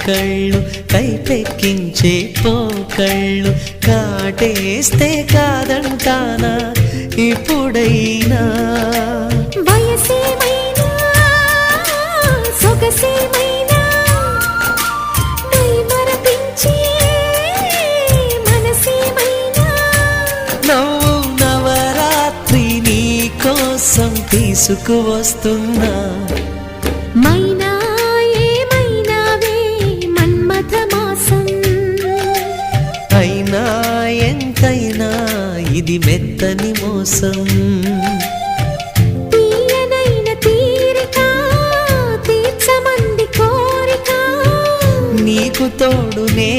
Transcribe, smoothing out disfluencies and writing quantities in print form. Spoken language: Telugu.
కళ్ళు కైపెక్కించే పోకళ్ళు కాటేస్తే కాదంటానా ఇప్పుడైనా వయసేమైనా సొగసేమైనా మరపించే మనసేమైనా నవ్వు నవరాత్రి నీ కోసం తీసుకువస్తున్నా మైనా ఏమైనావే మన్మథ మాసం అయినా ఎంతైనా ఇది మెత్తని మోసం తీయనైన తీరిక తీర్చమంది కోరిక నీకు తోడునే